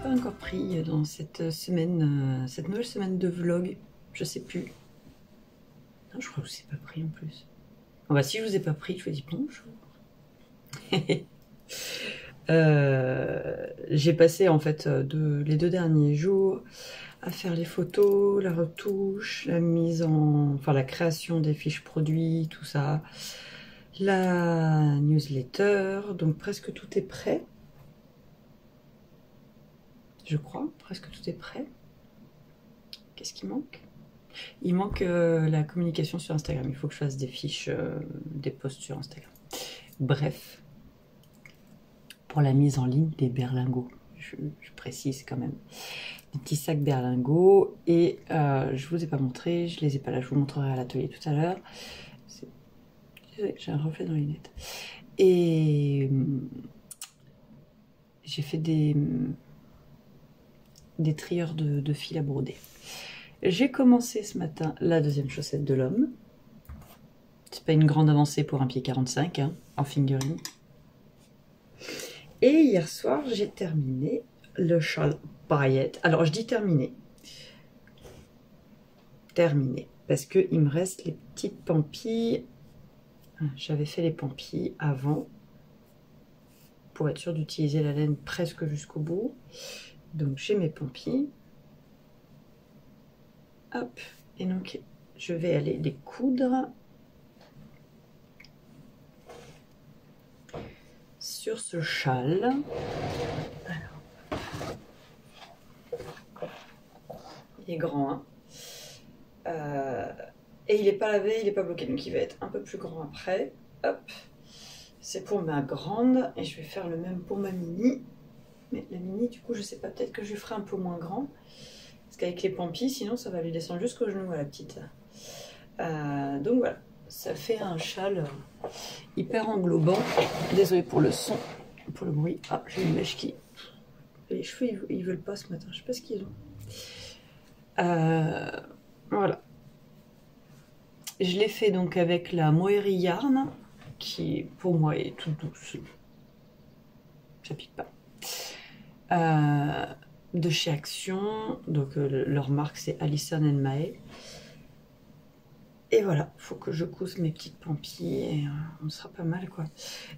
pas encore pris dans cette semaine, cette nouvelle semaine de vlog. Je sais plus. Non, je crois que je vous ai pas pris en plus. Bon, bah, si je vous ai pas pris, je vous dis bonjour. J'ai passé en fait les 2 derniers jours à faire les photos, la retouche, la mise en... enfin la création des fiches produits, tout ça. La newsletter, donc presque tout est prêt. Je crois, presque tout est prêt. Qu'est-ce qui manque? Il manque la communication sur Instagram. Il faut que je fasse des fiches, des posts sur Instagram. Bref, pour la mise en ligne des berlingots, je précise quand même. Des petits sacs berlingots. Et je vous ai pas montré, je les ai pas là. Je vous montrerai à l'atelier tout à l'heure. J'ai un reflet dans les lunettes. Et j'ai fait des trieurs de fil à broder. J'ai commencé ce matin la 2e chaussette de l'homme. C'est pas une grande avancée pour un pied 45 hein, en fingering. Et hier soir, j'ai terminé le châle paillette. Alors je dis terminé. Terminé. Parce qu'il me reste les petites pampilles. J'avais fait les pampilles avant. Pour être sûr d'utiliser la laine presque jusqu'au bout. Donc j'ai mes pampilles. Hop, et donc je vais aller les coudre sur ce châle. Alors, il est grand, hein. Et il n'est pas lavé, il n'est pas bloqué, donc il va être un peu plus grand après. Hop, c'est pour ma grande, et je vais faire le même pour ma mini. Mais la mini, du coup, je sais pas, peut-être que je lui ferai un peu moins grand. Parce qu'avec les pampilles, sinon ça va lui descendre jusqu'au genou à la petite. Donc voilà, ça fait un châle hyper englobant. Désolée pour le son, pour le bruit. Ah, j'ai une mèche qui... Les cheveux, ils veulent pas ce matin, je sais pas ce qu'ils ont. Voilà. Je l'ai fait donc avec la Moeri Yarn, qui pour moi est toute douce. Ça pique pas. De chez Action, donc leur marque c'est Alison & Mae. Et voilà, faut que je couse mes petites pampilles et on sera pas mal quoi.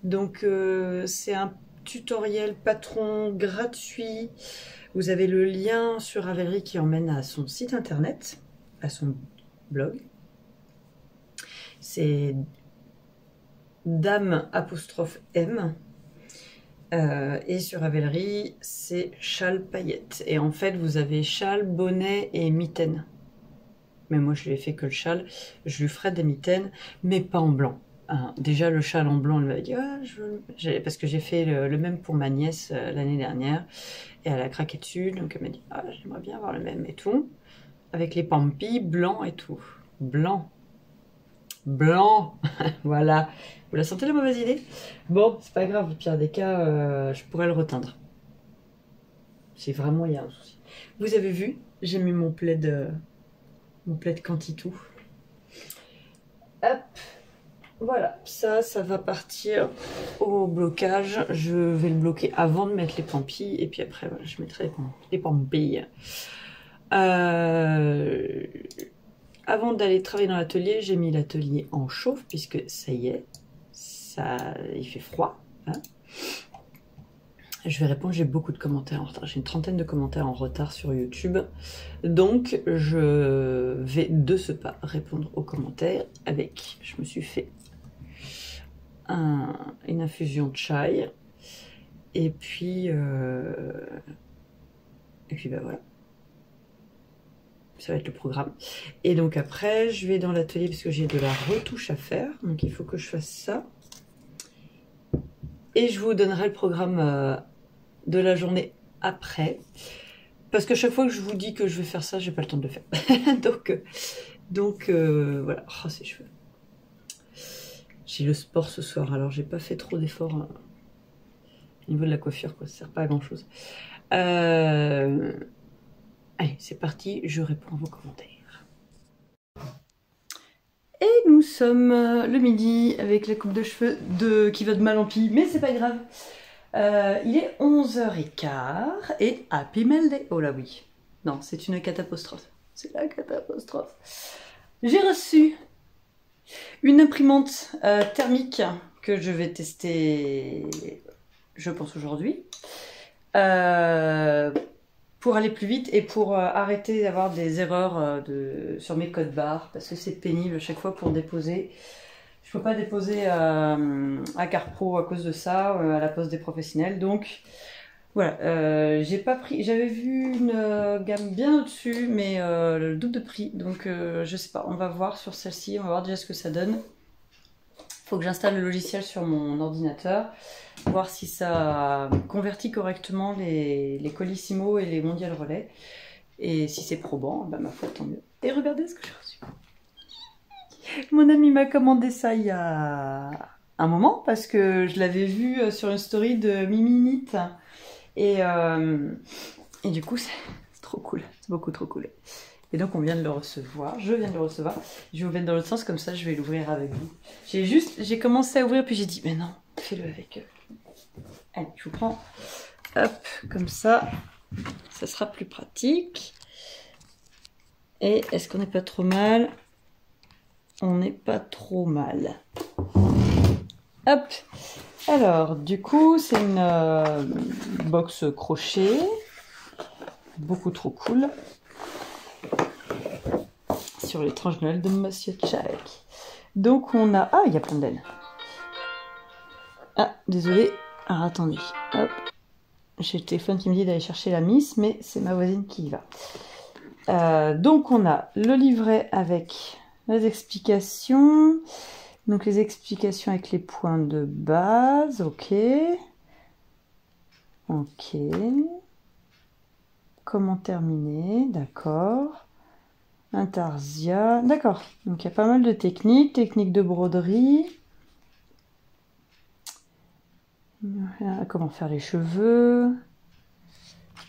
Donc c'est un tutoriel patron gratuit. Vous avez le lien sur Ravelry qui emmène à son site internet, à son blog. C'est dame'_m. Et sur Ravelry, c'est châle paillette. Et en fait, vous avez châle, bonnet et mitaine. Mais moi, je lui ai fait que le châle. Je lui ferai des mitaines, mais pas en blanc. Hein, déjà, le châle en blanc, elle m'a dit ah, parce que j'ai fait le même pour ma nièce l'année dernière. Et elle a craqué dessus. Donc, elle m'a dit ah, j'aimerais bien avoir le même et tout. Avec les pampilles, blanc et tout. Blanc. Blanc. Voilà. Vous la sentez la mauvaise idée? Bon, c'est pas grave, au pire des cas, je pourrais le reteindre. Si vraiment il y a un souci. Vous avez vu, j'ai mis mon plaid Cantitou. Hop, voilà, ça va partir au blocage. Je vais le bloquer avant de mettre les pampilles et puis après, voilà, je mettrai les pampilles. Avant d'aller travailler dans l'atelier, j'ai mis l'atelier en chauffe puisque ça y est. Il fait froid. Hein. Je vais répondre, j'ai beaucoup de commentaires en retard. J'ai une 30aine de commentaires en retard sur YouTube. Donc, je vais de ce pas répondre aux commentaires avec... Je me suis fait une infusion de chai. Et puis ben voilà. Ça va être le programme. Et donc après, je vais dans l'atelier parce que j'ai de la retouche à faire. Donc, il faut que je fasse ça. Et je vous donnerai le programme de la journée après. Parce que chaque fois que je vous dis que je vais faire ça, j'ai pas le temps de le faire. donc voilà. Oh, ces cheveux. J'ai le sport ce soir, alors j'ai pas fait trop d'efforts au niveau de la coiffure, quoi. Ça sert pas à grand chose. Allez, c'est parti, je réponds à vos commentaires. Et nous sommes le midi avec la coupe de cheveux qui va de mal en pis, mais c'est pas grave. Il est 11h15 et Happy Mail Day. Oh là oui. Non, c'est une catastrophe. C'est la catastrophe. J'ai reçu une imprimante thermique que je vais tester, je pense aujourd'hui, pour aller plus vite et pour arrêter d'avoir des erreurs sur mes codes barres, parce que c'est pénible à chaque fois pour déposer. Je peux pas déposer à Carpro à cause de ça, à la poste des professionnels. Donc voilà, j'ai pas pris. J'avais vu une gamme bien au-dessus, mais le double de prix. Donc je sais pas. On va voir sur celle-ci. On va voir déjà ce que ça donne. Faut que j'installe le logiciel sur mon ordinateur, voir si ça convertit correctement les Colissimo et les Mondial Relais. Et si c'est probant, bah ma foi, tant mieux. Et regardez ce que j'ai reçu. Mon ami m'a commandé ça il y a un moment parce que je l'avais vu sur une story de Miminite et du coup c'est trop cool, c'est beaucoup trop cool. Et donc on vient de le recevoir, je viens de le recevoir, je vais vous mettre dans l'autre sens comme ça je vais l'ouvrir avec vous. J'ai commencé à ouvrir puis j'ai dit mais non, fais-le avec eux. Allez, je vous prends, hop, comme ça sera plus pratique. Et est-ce qu'on n'est pas trop mal? On n'est pas trop mal. Hop. Alors, du coup, c'est une box crochet. Beaucoup trop cool. Sur l'étrange Noël de Monsieur Jack. Donc, on a... Ah, il y a plein d'ailes. Ah, désolé. Alors, attendez. Hop. J'ai le téléphone qui me dit d'aller chercher la miss, mais c'est ma voisine qui y va. Donc, on a le livret avec... les explications, donc les explications avec les points de base, ok. Ok. Comment terminer, d'accord. Intarsia, d'accord. Donc il y a pas mal de techniques de broderie. Comment faire les cheveux.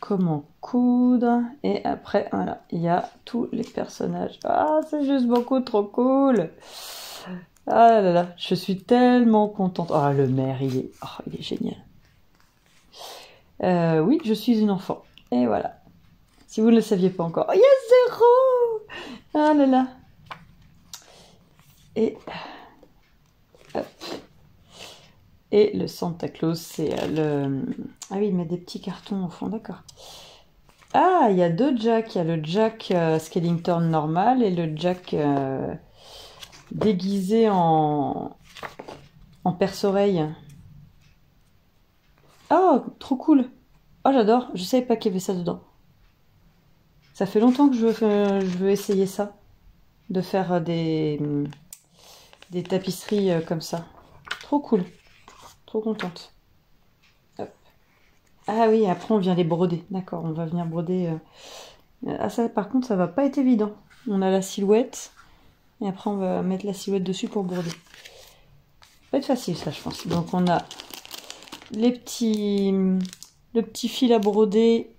Comment coudre. Et après, voilà, il y a tous les personnages. Ah, c'est juste beaucoup trop cool. Ah là là, je suis tellement contente. Ah, le maire, il est génial. Oui, je suis une enfant. Et voilà. Si vous ne le saviez pas encore. Oh, il y a 0. Ah là là. Et... hop. Et le Santa Claus, c'est le... Ah oui, il met des petits cartons au fond, d'accord. Ah, il y a deux Jack. Il y a le Jack Skellington normal et le Jack déguisé en perce-oreille. Oh, trop cool. Oh, j'adore. Je savais pas qu'il y avait ça dedans. Ça fait longtemps que je veux essayer ça. De faire des tapisseries comme ça. Trop cool. Trop contente. Hop. Ah oui, après on vient les broder. D'accord, on va venir broder. Ah ça, par contre, ça va pas être évident. On a la silhouette. Et après, on va mettre la silhouette dessus pour broder. Ça va être facile, ça, je pense. Donc, on a le petit fil à broder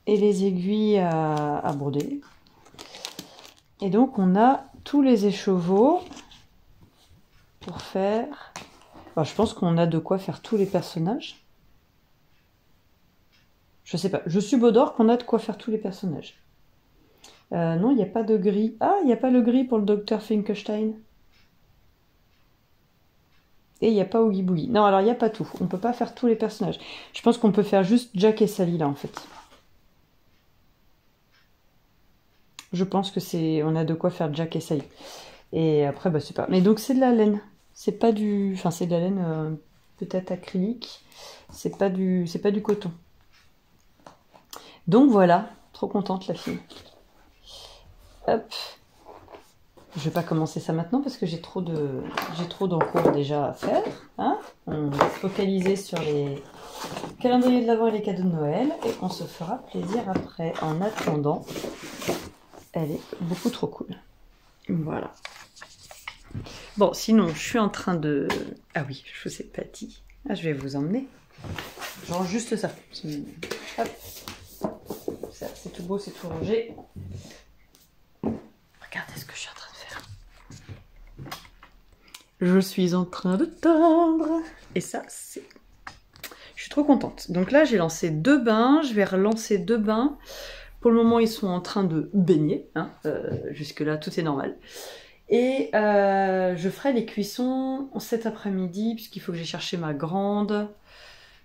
et les aiguilles à broder. Et donc, on a tous les écheveaux pour faire... Enfin, je pense qu'on a de quoi faire tous les personnages. Je sais pas. Je subodore qu'on a de quoi faire tous les personnages. Non, il n'y a pas de gris. Ah, il n'y a pas le gris pour le docteur Finkelstein. Et il n'y a pas Oogie Boogie. Non, alors il n'y a pas tout. On ne peut pas faire tous les personnages. Je pense qu'on peut faire juste Jack et Sally là, en fait. Je pense que c'est... On a de quoi faire Jack et Sally. Et après, bah c'est pas... Mais donc c'est de la laine. C'est pas du... Enfin, c'est de la laine peut-être acrylique. C'est pas du coton. Donc voilà. Trop contente, la fille. Hop. Je vais pas commencer ça maintenant parce que j'ai trop d'encours déjà à faire. Hein, on va se focaliser sur les calendriers de l'Avent et les cadeaux de Noël et on se fera plaisir après. En attendant, elle est beaucoup trop cool. Voilà. Bon, sinon, je suis en train de... Ah oui, je vous ai pas dit. Ah, je vais vous emmener. Genre juste ça. Hop. Ça, c'est tout beau, c'est tout rangé. Regardez ce que je suis en train de faire. Je suis en train de tendre. Et ça, c'est... Je suis trop contente. Donc là, j'ai lancé 2 bains. Je vais relancer 2 bains. Pour le moment, ils sont en train de baigner. Hein. Jusque-là, tout est normal. Et je ferai les cuissons cet après-midi, puisqu'il faut que j'aille chercher ma grande.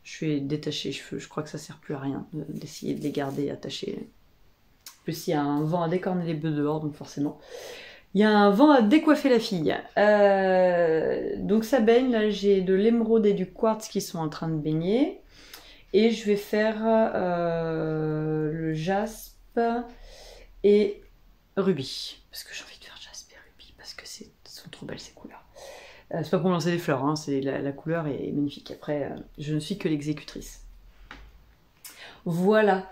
Je vais détacher les cheveux. Je crois que ça sert plus à rien d'essayer de les garder attachés. En plus, il y a un vent à décorner les bœufs dehors, donc forcément... Il y a un vent à décoiffer la fille. Donc ça baigne. Là, j'ai de l'émeraude et du quartz qui sont en train de baigner. Et je vais faire le jaspe et rubis. Parce que j'ai envie de faire jaspe et rubis. Parce que sont trop belles ces couleurs. C'est pas pour lancer des fleurs. Hein, la couleur est magnifique. Après, je ne suis que l'exécutrice. Voilà.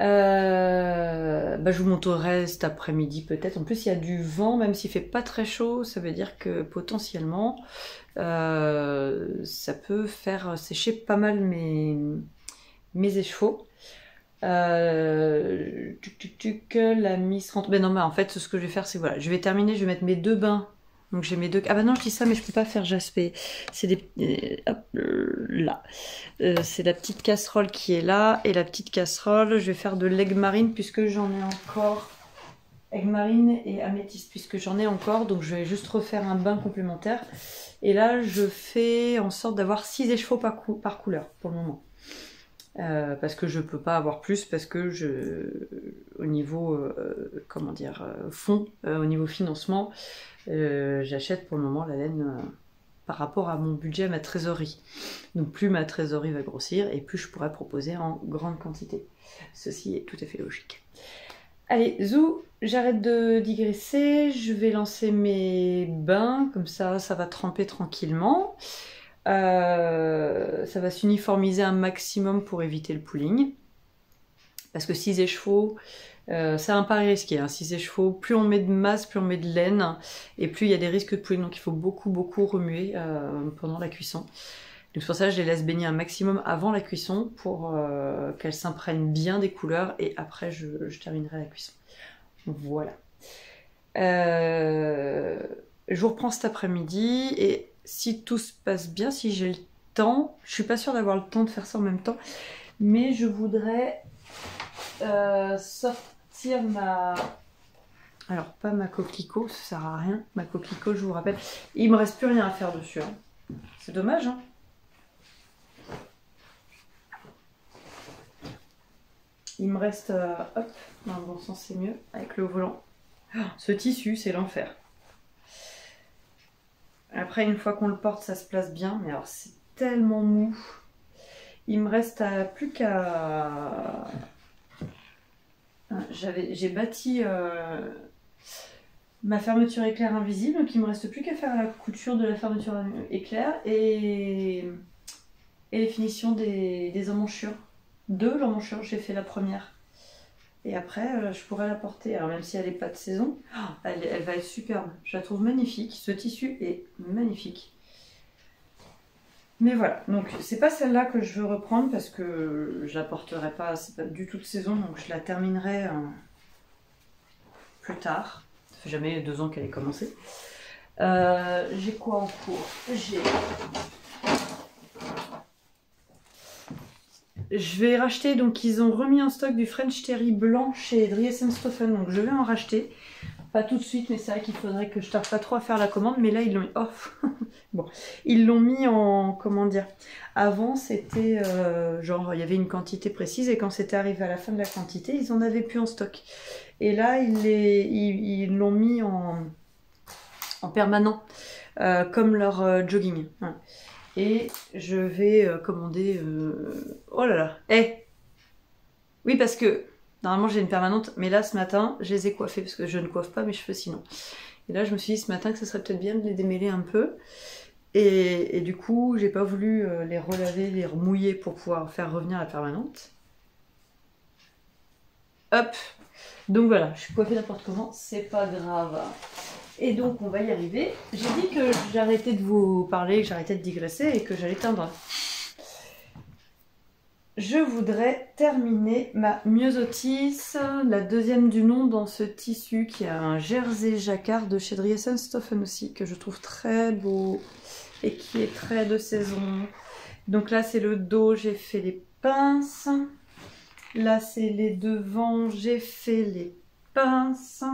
Je vous montrerai cet après-midi peut-être. En plus il y a du vent, même s'il fait pas très chaud, ça veut dire que potentiellement ça peut faire sécher pas mal mes échevaux. La Miss rentre. Ben non, mais en fait ce que je vais faire c'est voilà, je vais terminer, je vais mettre mes 2 bains. Donc j'ai mes 2... Ah bah non, je dis ça, mais je peux pas faire jasper. C'est des... hop, là. C'est la petite casserole qui est là. Et la petite casserole, je vais faire de l'aigle marine, puisque j'en ai encore... Aigle marine et améthyste, puisque j'en ai encore. Donc je vais juste refaire un bain complémentaire. Et là, je fais en sorte d'avoir 6 écheveaux par couleur, pour le moment. Parce que je peux pas avoir plus, parce que au niveau, comment dire, fond, au niveau financement... j'achète pour le moment la laine par rapport à mon budget, à ma trésorerie. Donc plus ma trésorerie va grossir et plus je pourrai proposer en grande quantité. Ceci est tout à fait logique. Allez, zou, j'arrête de digresser, je vais lancer mes bains, comme ça, ça va tremper tranquillement. Ça va s'uniformiser un maximum pour éviter le pooling. Parce que 6 écheveaux... c'est un pari risqué, hein. 6 écheveaux, plus on met de masse, plus on met de laine, et plus il y a des risques de pooling, donc il faut beaucoup remuer pendant la cuisson. Donc c'est pour ça que je les laisse baigner un maximum avant la cuisson, pour qu'elles s'imprègnent bien des couleurs, et après je terminerai la cuisson. Voilà. Je vous reprends cet après-midi, et si tout se passe bien, si j'ai le temps, je suis pas sûre d'avoir le temps de faire ça en même temps, mais je voudrais sortir ma... Alors, pas ma coquelicot, ça sert à rien. Ma coquelicot, je vous rappelle, il me reste plus rien à faire dessus. Hein. C'est dommage, hein. Il me reste... hop, dans le bon sens, c'est mieux, avec le volant. Oh, ce tissu, c'est l'enfer. Après, une fois qu'on le porte, ça se place bien. Mais alors, c'est tellement mou. Il me reste plus qu'à... J'ai bâti ma fermeture éclair invisible, donc il me reste plus qu'à faire la couture de la fermeture éclair et les finitions des emmanchures. 2 emmanchures, j'ai fait la première. Et après, je pourrais la porter. Alors même si elle n'est pas de saison, elle va être superbe. Je la trouve magnifique. Ce tissu est magnifique. Mais voilà, donc c'est pas celle-là que je veux reprendre parce que je la porterai pas, c'est pas du tout de saison, donc je la terminerai plus tard. Ça fait jamais 2 ans qu'elle est commencée. J'ai quoi en cours? Je vais racheter, donc ils ont remis en stock du French Terry blanc chez Driesen Stoffen, donc je vais en racheter. Pas tout de suite, mais c'est vrai qu'il faudrait que je tarde pas trop à faire la commande. Mais là, ils l'ont... Oh bon, ils l'ont mis en... Comment dire? Avant, c'était genre, il y avait une quantité précise. Et quand c'était arrivé à la fin de la quantité, ils en avaient plus en stock. Et là, ils l'ont mis en permanent. Comme leur jogging. Hein. Et je vais commander... Oh là là. Oui, parce que... Normalement, j'ai une permanente, mais là, ce matin, je les ai coiffées, parce que je ne coiffe pas mes cheveux sinon. Et là, je me suis dit ce matin que ce serait peut-être bien de les démêler un peu. Et du coup, j'ai pas voulu les relaver, les remouiller pour pouvoir faire revenir la permanente. Hop. Donc voilà, je suis coiffée n'importe comment, c'est pas grave. Et donc, on va y arriver. J'ai dit que j'arrêtais de vous parler, que j'arrêtais de digresser et que j'allais teindre. Je voudrais terminer ma myosotis, la deuxième du nom dans ce tissu qui a un jersey jacquard de chez Driesen Stoffen aussi, que je trouve très beau et qui est très de saison. Donc là, c'est le dos, j'ai fait les pinces. Là, c'est les devants, j'ai fait les pinces.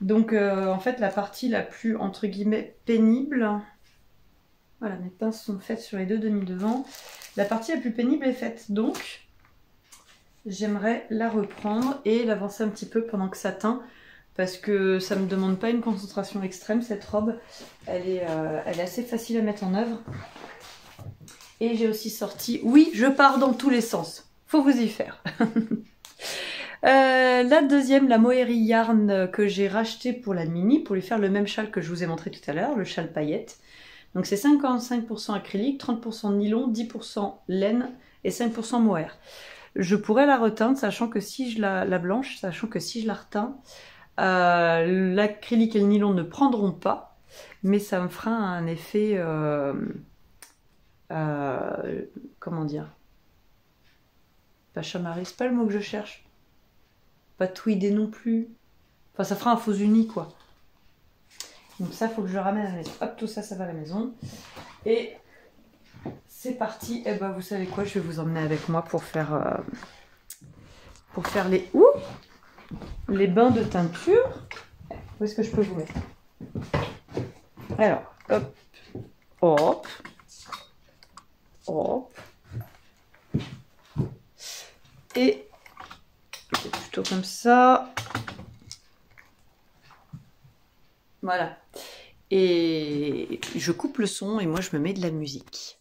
Donc, en fait, la partie la plus, entre guillemets, pénible... Voilà, mes pinces sont faites sur les deux demi-devants. La partie la plus pénible est faite, donc j'aimerais la reprendre et l'avancer un petit peu pendant que ça teint, parce que ça ne me demande pas une concentration extrême, cette robe. Elle est assez facile à mettre en œuvre. Et j'ai aussi sorti... Oui, je pars dans tous les sens. Faut vous y faire. La deuxième, la Mohair Yarn que j'ai racheté pour la mini, pour lui faire le même châle que je vous ai montré tout à l'heure, le châle paillette. Donc c'est 55% acrylique, 30% nylon, 10% laine et 5% mohair. Je pourrais la reteindre, sachant que si je la blanche, sachant que si je la reteins, l'acrylique et le nylon ne prendront pas, mais ça me fera un effet, comment dire, pas chamarré, c'est pas le mot que je cherche, pas tweedé non plus, enfin ça fera un faux uni quoi. Donc ça, il faut que je le ramène à la maison. Hop, tout ça, ça va à la maison. Et c'est parti. Et ben, vous savez quoi, je vais vous emmener avec moi pour faire les... Ouh, les bains de teinture. Où est-ce que je peux vous mettre? Alors, hop, hop, hop. Et c'est plutôt comme ça. Voilà. Et je coupe le son et moi je me mets de la musique.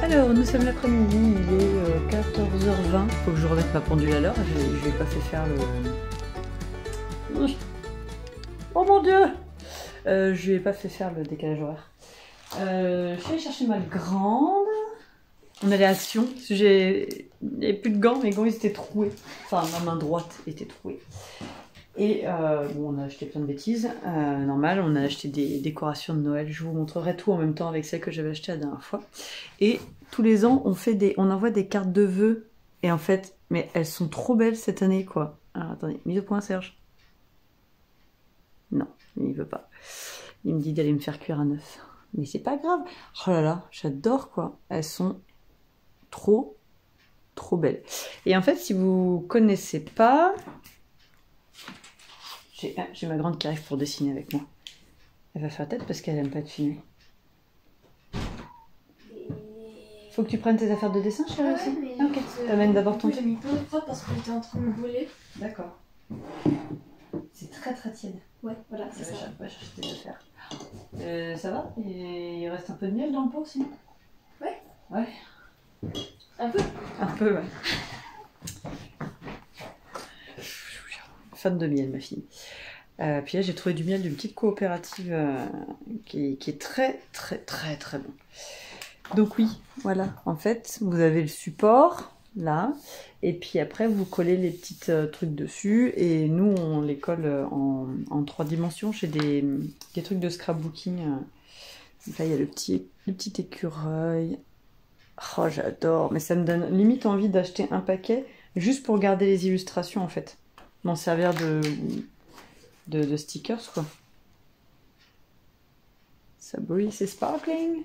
Alors, nous sommes l'après-midi, il est 14h20. Faut que je remette ma pendule à l'heure. Je lui ai pas fait faire le... Oh mon dieu! Je lui ai pas fait faire le décalage horaire. Je suis allée chercher ma grande. On allait à Sion. Il n'y avait plus de gants, mes gants ils étaient troués. Enfin, ma main droite était trouée. Et bon, on a acheté plein de bêtises. Normal, on a acheté des décorations de Noël. Je vous montrerai tout en même temps avec celles que j'avais achetées la dernière fois. Et tous les ans, on envoie des cartes de vœux. Et en fait, mais elles sont trop belles cette année, quoi. Alors attendez, mise au point, Serge. Non, il veut pas. Il me dit d'aller me faire cuire un œuf. Mais c'est pas grave. Oh là là, j'adore, quoi. Elles sont trop belles. Et en fait, si vous connaissez pas... J'ai ma grande qui arrive pour dessiner avec moi. Elle va faire tête parce qu'elle aime pas être filmée. Faut que tu prennes tes affaires de dessin, chérie, aussi. Mais ok. T'amènes d'abord ton... J'ai mis plein de fois parce que j'étais en train de brûler. D'accord. C'est très tiède. Ouais, voilà, c'est ça. Ouais, chercher tes affaires. Ça va? Et il reste un peu de miel dans le pot, sinon? Ouais. Ouais. Un peu? Un peu, ouais. Fan de miel, ma fille. Puis là, j'ai trouvé du miel d'une petite coopérative qui est très bon. Donc oui, voilà. En fait, vous avez le support, là. Et puis après, vous collez les petits trucs dessus. Et nous, on les colle en 3 dimensions chez des trucs de scrapbooking. Donc là, il y a le petit écureuil. Oh, j'adore. Mais ça me donne limite envie d'acheter un paquet juste pour garder les illustrations, en fait. M'en servir de stickers, quoi. Ça brille, c'est sparkling.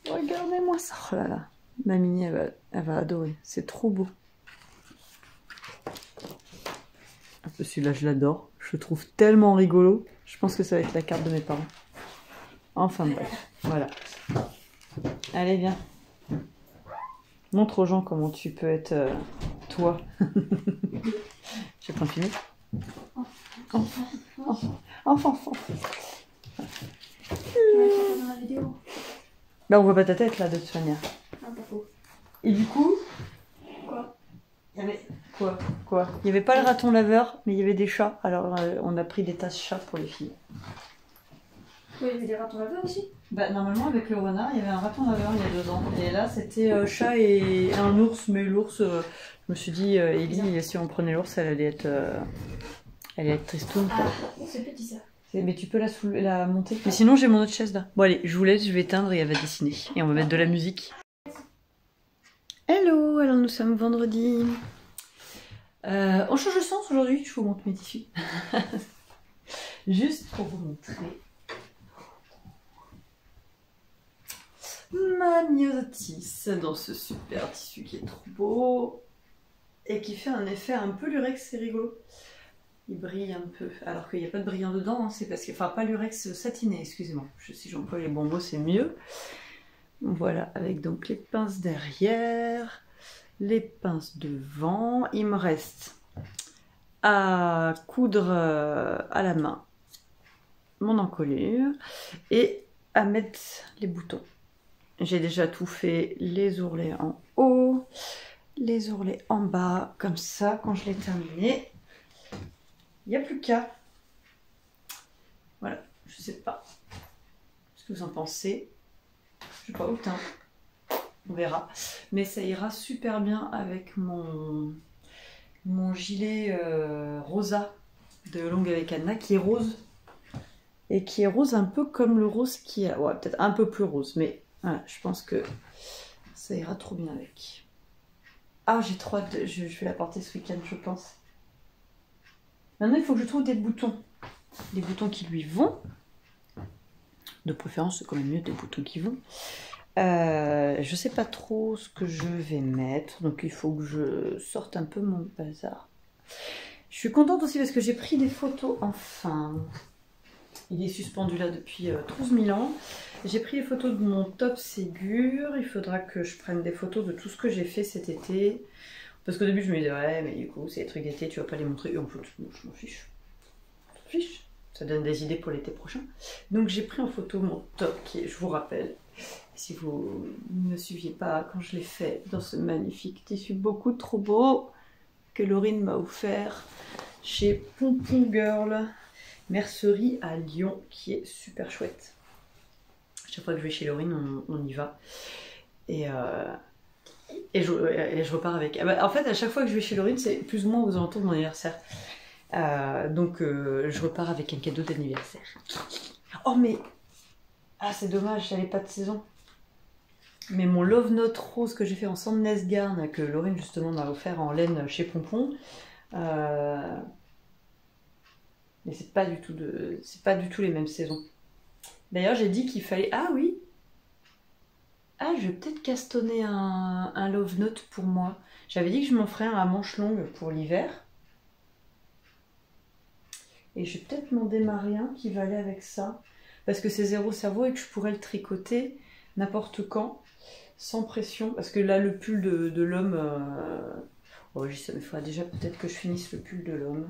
Regardez-moi ça. Oh là là. Ma mini, elle va adorer. C'est trop beau. Un peu celui-là, je l'adore. Je le trouve tellement rigolo. Je pense que ça va être la carte de mes parents. Enfin bref, voilà. Allez, viens. Montre aux gens comment tu peux être toi. J'ai pas filmé. Enfant. Dans la vidéo. Bah on voit pas ta tête là de toute manière. Ah, pas faux. Et du coup, Quoi? il y avait quoi? Il y avait pas le raton laveur, mais il y avait des chats. Alors on a pris des tasses chats pour les filles. Oui, il y avait des ratons laveurs aussi. Bah normalement avec le renard, il y avait un raton laveur il y a 2 ans. Et là c'était chat et un ours, mais l'ours, je me suis dit, Ellie, si on prenait l'ours, elle allait être tristoune. Ah, c'est petit ça. Mais tu peux la monter. Mais sinon j'ai mon autre chaise là. Bon allez, je vous laisse, je vais éteindre et elle va dessiner. Et on va mettre de la musique. Hello, alors nous sommes vendredi. On change de sens aujourd'hui, je vous montre mes tissus. Juste pour vous montrer ma myosotis dans ce super tissu qui est trop beau et qui fait un effet un peu lurex, c'est rigolo. Il brille un peu, alors qu'il n'y a pas de brillant dedans, hein, c'est parce que, enfin pas lurex satiné, excusez-moi, si j'emploie les bons mots c'est mieux. Voilà, avec donc les pinces derrière, les pinces devant, il me reste à coudre à la main mon encolure et à mettre les boutons. J'ai déjà tout fait, les ourlets en haut, les ourlets en bas, comme ça, quand je l'ai terminé, il n'y a plus qu'à. Voilà, je sais pas ce que vous en pensez. Je sais pas, autant. On verra. Mais ça ira super bien avec mon gilet rosa de Longue avec Anna, qui est rose. Et qui est rose un peu comme le rose qui a... Ouais, peut-être un peu plus rose, mais voilà, je pense que ça ira trop bien avec. Ah, j'ai trop hâte, je vais la porter ce week-end, je pense. Maintenant, il faut que je trouve des boutons. Des boutons qui lui vont. De préférence, c'est quand même mieux des boutons qui vont. Je sais pas trop ce que je vais mettre, donc il faut que je sorte un peu mon bazar. Je suis contente aussi parce que j'ai pris des photos, enfin... Il est suspendu là depuis 12 000 ans. J'ai pris les photos de mon top Ségur. Il faudra que je prenne des photos de tout ce que j'ai fait cet été. Parce qu'au début, je me disais, ouais, mais du coup, c'est des trucs d'été, tu vas pas les montrer. Et en fait, je m'en fiche. Je m'en fiche. Ça donne des idées pour l'été prochain. Donc, j'ai pris en photo mon top qui est, je vous rappelle, si vous ne me suiviez pas quand je l'ai fait dans ce magnifique tissu beaucoup trop beau que Laurine m'a offert chez Pompon Girl, mercerie à Lyon, qui est super chouette. Chaque fois que je vais chez Laurine, on y va. Et je repars avec. En fait, à chaque fois que je vais chez Laurine, c'est plus ou moins aux alentours de mon anniversaire. Donc, je repars avec un cadeau d'anniversaire. Oh, mais... Ah, c'est dommage, elle n'est pas de saison. Mais mon Love Note rose que j'ai fait en Sandnesgarn, que Laurine, justement, m'a offert en laine chez Pompon. Mais c'est pas du tout les mêmes saisons. D'ailleurs, j'ai dit qu'il fallait... Ah oui! Ah, je vais peut-être castonner un Love Note pour moi. J'avais dit que je m'en ferais un à manches longues pour l'hiver. Et je vais peut-être m'en démarrer un qui va aller avec ça. Parce que c'est zéro cerveau et que je pourrais le tricoter n'importe quand, sans pression. Parce que là, le pull de l'homme... Oh, ça me faudra déjà peut-être que je finisse le pull de l'homme.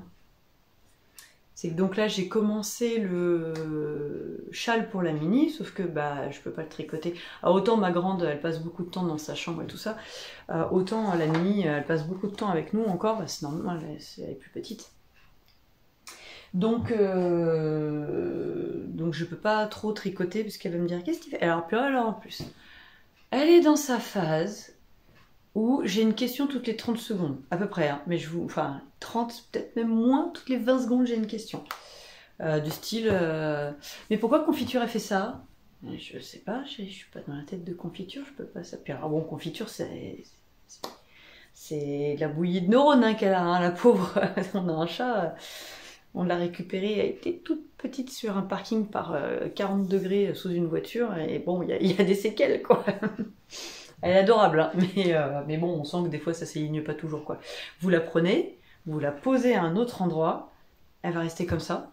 C'est que donc là, j'ai commencé le châle pour la mini, sauf que bah, je peux pas le tricoter. Alors, autant ma grande, elle passe beaucoup de temps dans sa chambre et tout ça, autant la mini, elle passe beaucoup de temps avec nous encore, bah, c'est normal, elle est plus petite. Donc je peux pas trop tricoter, parce qu'elle va me dire, qu'est-ce que tu fais? Alors en plus, elle est dans sa phase où j'ai une question toutes les 30 secondes, à peu près, hein, mais enfin 30, peut-être même moins, toutes les 20 secondes j'ai une question. Du style, mais pourquoi Confiture a fait ça? Je sais pas, je suis pas dans la tête de Confiture, je peux pas s'appuyer. Alors bon, Confiture, c'est la bouillie de neurones hein, qu'elle a, hein, la pauvre. On a un chat, on l'a récupérée, elle était toute petite sur un parking par 40 degrés sous une voiture, et bon, il y a des séquelles, quoi. Elle est adorable, hein, mais bon, on sent que des fois ça s'aligne pas toujours, quoi. Vous la prenez, vous la posez à un autre endroit, elle va rester comme ça.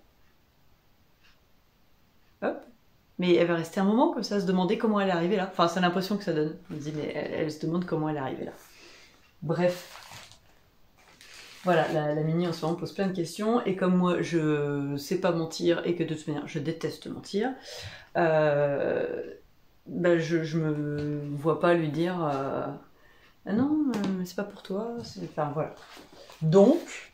Hop. Mais elle va rester un moment comme ça, se demander comment elle est arrivée là. Enfin, c'est l'impression que ça donne. On se dit, mais elle se demande comment elle est arrivée là. Bref. Voilà, la mini en ce moment pose plein de questions. Et comme moi, je sais pas mentir et que de toute manière, je déteste mentir, ben je me vois pas lui dire ah non, c'est pas pour toi. Enfin, voilà. Donc,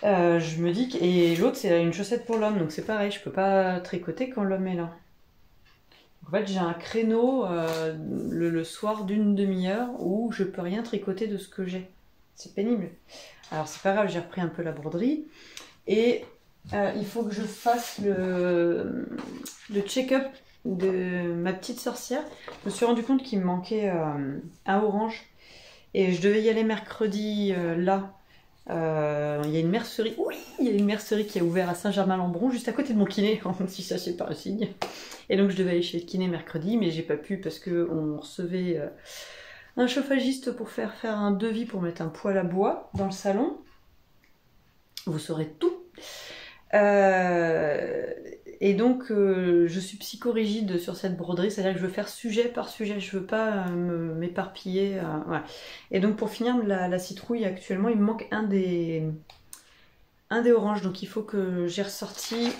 je me dis que... Et l'autre, c'est une chaussette pour l'homme, donc c'est pareil, je peux pas tricoter quand l'homme est là. En fait, j'ai un créneau le soir d'une demi-heure où je peux rien tricoter de ce que j'ai. C'est pénible. Alors, c'est pas grave, j'ai repris un peu la broderie. Et il faut que je fasse le check-up de ma petite sorcière. Je me suis rendu compte qu'il me manquait un orange. Et je devais y aller mercredi là. Il y a une mercerie. Oui, il y a une mercerie qui a ouvert à Saint-Germain-Lembron, juste à côté de mon kiné, si ça c'est pas un signe. Et donc je devais aller chez le kiné mercredi, mais j'ai pas pu parce que on recevait un chauffagiste pour faire un devis pour mettre un poêle à bois dans le salon. Vous saurez tout. Et donc je suis psychorigide sur cette broderie, c'est-à-dire que je veux faire sujet par sujet, je veux pas m'éparpiller. Ouais. Et donc pour finir la citrouille actuellement, il me manque un des oranges, donc il faut que j'ai ressorti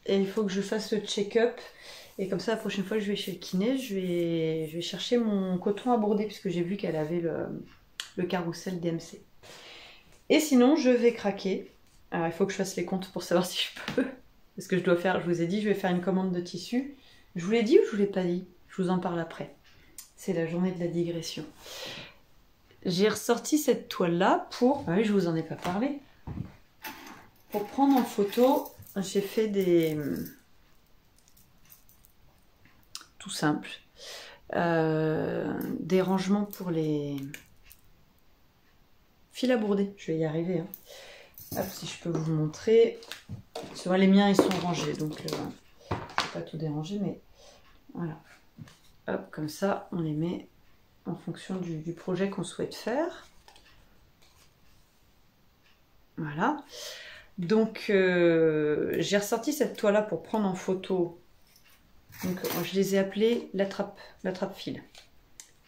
et il faut que je fasse le check-up. Et comme ça, la prochaine fois que je vais chez le kiné, je vais chercher mon coton à broder puisque j'ai vu qu'elle avait le carrousel DMC. Et sinon, je vais craquer. Alors, il faut que je fasse les comptes pour savoir si je peux. Parce que je vous ai dit, je vais faire une commande de tissu. Je vous l'ai dit ou je vous l'ai pas dit? Je vous en parle après. C'est la journée de la digression. J'ai ressorti cette toile-là pour... Ah oui, je vous en ai pas parlé. Pour prendre en photo, j'ai fait des... Tout simple. Des rangements pour les fils à bourder. Je vais y arriver, hein. Hop, si je peux vous montrer. Tu vois, les miens, ils sont rangés, donc je ne vais pas tout déranger, mais voilà. Hop, comme ça, on les met en fonction du projet qu'on souhaite faire. Voilà. Donc, j'ai ressorti cette toile-là pour prendre en photo. Donc, je les ai appelés l'attrape-fil.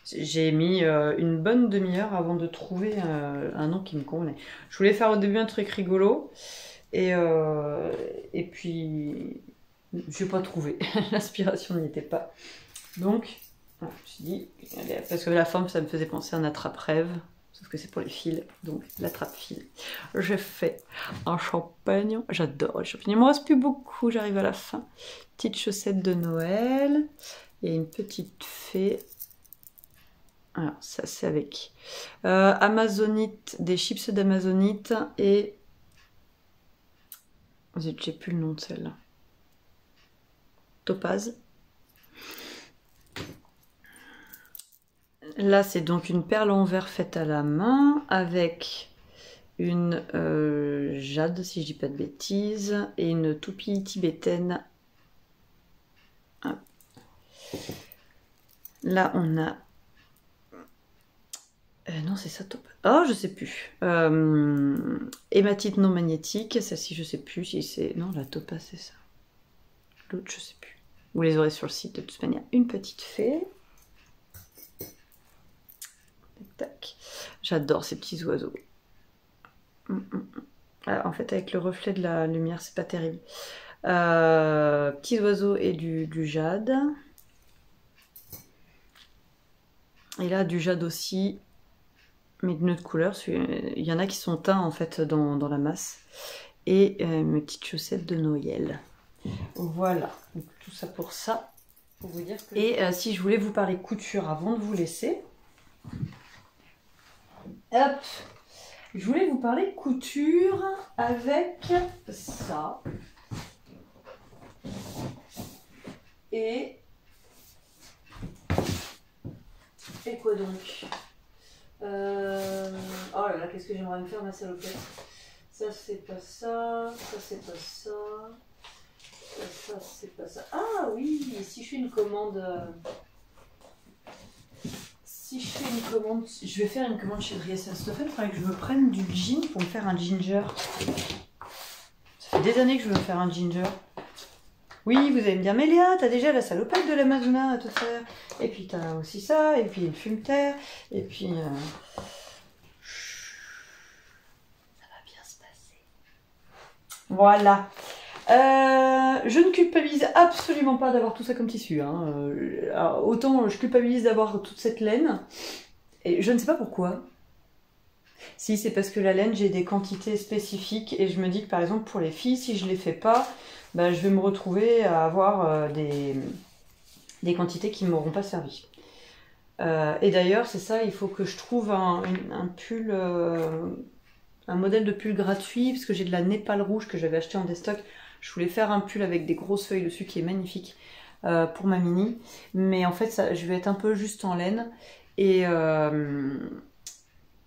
J'ai mis une bonne demi-heure avant de trouver un nom qui me convenait. Je voulais faire au début un truc rigolo. Et puis Je n'ai pas trouvé. L'inspiration n'y était pas. Donc, voilà, je me suis dit, allez, parce que la forme, ça me faisait penser à un attrape-rêve. Sauf que c'est pour les fils, donc l'attrape-fil. J'ai fait un champagne. J'adore le champagne. Il ne me reste plus beaucoup, j'arrive à la fin. Petite chaussette de Noël. Il y a une petite fée. Alors, ça c'est avec Amazonite, des chips d'Amazonite et... Zut, j'ai plus le nom de celle-là. Topaz. Là, c'est donc une perle en verre faite à la main avec une jade, si je dis pas de bêtises, et une toupie tibétaine. Hop. Là, on a... non, c'est ça, Topaz. Oh, je sais plus. Hématite non magnétique. Celle-ci, je sais plus si c'est... Non, la Topaz, c'est ça. L'autre, je sais plus. Vous les aurez sur le site de toute manière. Une petite fée. Tac. J'adore ces petits oiseaux. Ah, en fait, avec le reflet de la lumière, c'est pas terrible. Petits oiseaux et du jade. Et là, du jade aussi, mais d'une autre couleur. Il y en a qui sont teints en fait dans la masse. Et mes petites chaussettes de Noël. Voilà. Donc, tout ça pour ça. Pour vous dire que... Et si je voulais vous parler couture avant de vous laisser. Hop. Je voulais vous parler couture avec ça. Et quoi donc oh là là, qu'est-ce que j'aimerais me faire, ma salopette. Ça c'est pas ça, ça c'est pas ça, ça c'est pas ça. Ah oui, si je fais une commande... Si je fais une commande, je vais faire une commande chez Dries & Stoffel, il faudrait que je me prenne du jean pour me faire un ginger. Ça fait des années que je veux me faire un ginger. Oui, vous allez me dire, mais Léa, t'as déjà la salopette de l'Amazona à te faire. Et puis t'as aussi ça, et puis le fumeterre, et puis... Ça va bien se passer. Voilà. Je ne culpabilise absolument pas d'avoir tout ça comme tissu. Hein. Alors, autant je culpabilise d'avoir toute cette laine, et je ne sais pas pourquoi. Si, c'est parce que la laine, j'ai des quantités spécifiques, et je me dis que par exemple pour les filles, si je ne les fais pas, bah, je vais me retrouver à avoir des quantités qui ne m'auront pas servi. Et d'ailleurs, c'est ça, il faut que je trouve un pull, un modèle de pull gratuit, parce que j'ai de la népal rouge que j'avais acheté en déstock. Je voulais faire un pull avec des grosses feuilles dessus qui est magnifique pour ma mini. Mais en fait, ça, je vais être un peu juste en laine. Et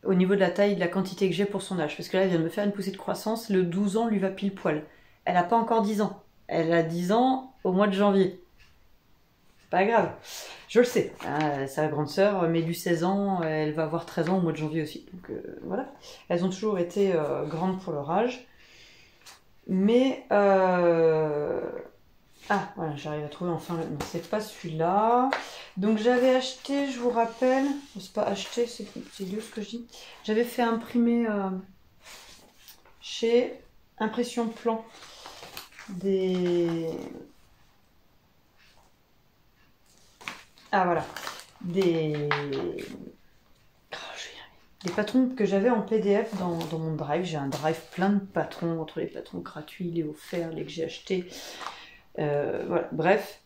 au niveau de la taille, de la quantité que j'ai pour son âge. Parce que là, elle vient de me faire une poussée de croissance. Le 12 ans lui va pile poil. Elle n'a pas encore 10 ans. Elle a 10 ans au mois de janvier. C'est pas grave. Je le sais. Sa grande sœur met du 16 ans. Elle va avoir 13 ans au mois de janvier aussi. Donc voilà. Elles ont toujours été grandes pour leur âge. Mais ah voilà, j'arrive à trouver enfin. Non, c'est pas celui-là. Donc j'avais acheté, je vous rappelle, c'est pas acheté, c'est lieu ce que je dis. J'avais fait imprimer chez Impression Plan des... Ah voilà, des patrons que j'avais en PDF dans mon drive. J'ai un drive plein de patrons, entre les patrons gratuits, les offerts, les que j'ai achetés. Voilà, bref.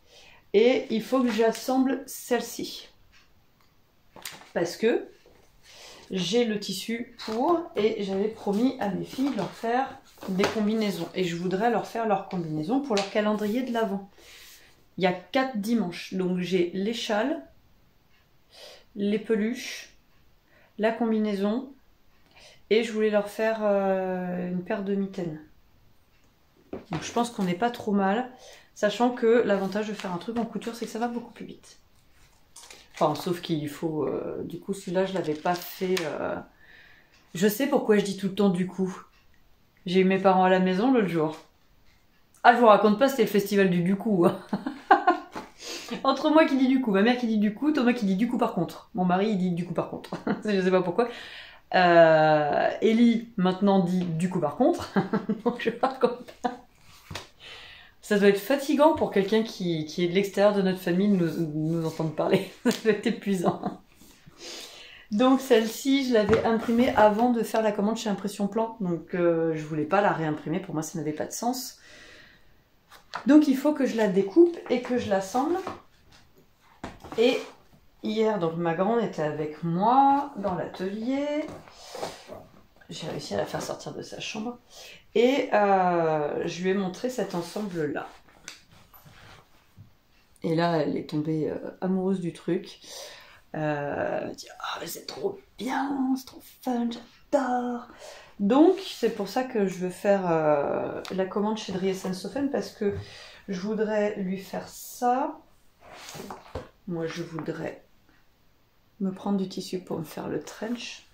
Et il faut que j'assemble celle-ci. Parce que j'ai le tissu pour, et j'avais promis à mes filles de leur faire des combinaisons. Et je voudrais leur faire leurs combinaisons pour leur calendrier de l'Avent. Il y a 4 dimanches. Donc j'ai les châles, les peluches, la combinaison, et je voulais leur faire une paire de mitaines. Donc je pense qu'on n'est pas trop mal, sachant que l'avantage de faire un truc en couture, c'est que ça va beaucoup plus vite. Enfin, sauf qu'il faut... du coup, celui-là, je l'avais pas fait... Je sais pourquoi je dis tout le temps du coup. J'ai eu mes parents à la maison l'autre jour. Ah, je vous raconte pas, c'était le festival du coup. Hein. Entre moi qui dis du coup, ma mère qui dit du coup, Thomas qui dit du coup par contre. Mon mari, il dit du coup par contre. Je sais pas pourquoi. Ellie, maintenant, dit du coup par contre. Donc je raconte pas. Ça doit être fatigant pour quelqu'un qui est de l'extérieur de notre famille de nous entendre parler. Ça doit être épuisant. Donc celle-ci, je l'avais imprimée avant de faire la commande chez Impression Plan. Donc je voulais pas la réimprimer, pour moi ça n'avait pas de sens. Donc il faut que je la découpe et que je l'assemble. Et hier, donc ma grande était avec moi dans l'atelier. J'ai réussi à la faire sortir de sa chambre. Et je lui ai montré cet ensemble-là. Et là, elle est tombée amoureuse du truc. Elle m'a dit « Ah, c'est trop bien, c'est trop fun, j'adore !» Donc, c'est pour ça que je veux faire la commande chez Driesenstoffen, parce que je voudrais lui faire ça. Moi, je voudrais me prendre du tissu pour me faire le trench.